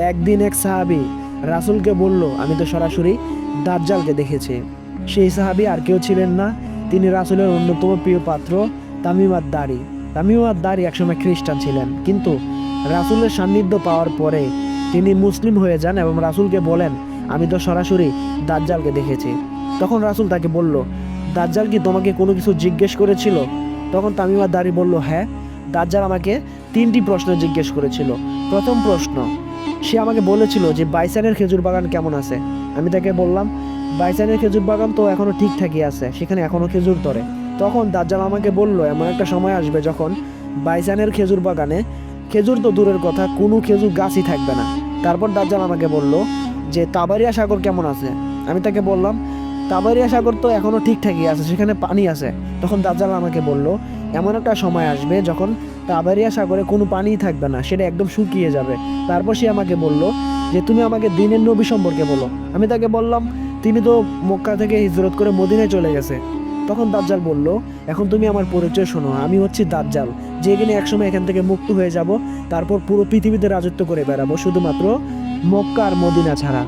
একদিন এক সাহাবী রাসূলকে বলল, আমি তো সরাসরি দাজ্জালকে দেখেছি। সেই সাহাবী আর কেউ ছিলেন না, তিনি রাসূলের অন্যতম প্রিয় পাত্র তামিম আদ-দারি। তামিম আদ-দারি একসময় খ্রিস্টান ছিলেন, কিন্তু রাসূলের সান্নিধ্য পাওয়ার পরে তিনি মুসলিম হয়ে যান এবং রাসূলকে বলেন, আমি তো সরাসরি দাজ্জালকে দেখেছি। তখন রাসূল তাকে বলল, দাজ্জাল কি তোমাকে কোনো কিছু জিজ্ঞেস করেছিল? তখন তামিম আদ-দারি বলল, হ্যাঁ, দাজ্জাল আমাকে 3টি প্রশ্ন জিজ্ঞেস করেছিল। প্রথম প্রশ্ন, সে আমাকে বলেছিল যে বাইসানের খেজুর বাগান কেমন আছে। আমি তাকে বললাম, বাইসানের খেজুর বাগান তো এখনো ঠিকঠাকই আছে, সেখানে এখনো খেজুর ধরে। তখন দাজ্জাল আমাকে বলল, এমন একটা সময় আসবে যখন বাইসানের খেজুর বাগানে খেজুর তো দূরের কথা, কোনো খেজুর গাছই থাকবে না। তারপর দাজ্জাল আমাকে বলল যে তাবারিয়া সাগর কেমন আছে। আমি তাকে বললাম, তাবারিয়া সাগর তো এখনো ঠিকঠাকই আছে, সেখানে পানি আছে। তখন দাজ্জাল আমাকে বলল, এমন একটা সময় আসবে যখন তাবারিয়া সাগরে কোনো পানিই থাকবে না, সেটা একদম শুকিয়ে যাবে। তারপর সে আমাকে বলল যে তুমি আমাকে দিনের নবী সম্পর্কে বলো। আমি তাকে বললাম, তিনি তো মক্কা থেকে হিজরত করে মদিনায় চলে গেছে। তখন দাজ্জাল বলল, এখন তুমি আমার পরিচয় শোনো, আমি হচ্ছি দাজ্জাল, যে কিনা একসময় এখান থেকে মুক্ত হয়ে যাব, তারপর পুরো পৃথিবীতে রাজত্ব করে বেড়াবো, শুধুমাত্র মক্কা আর মদিনা ছাড়া।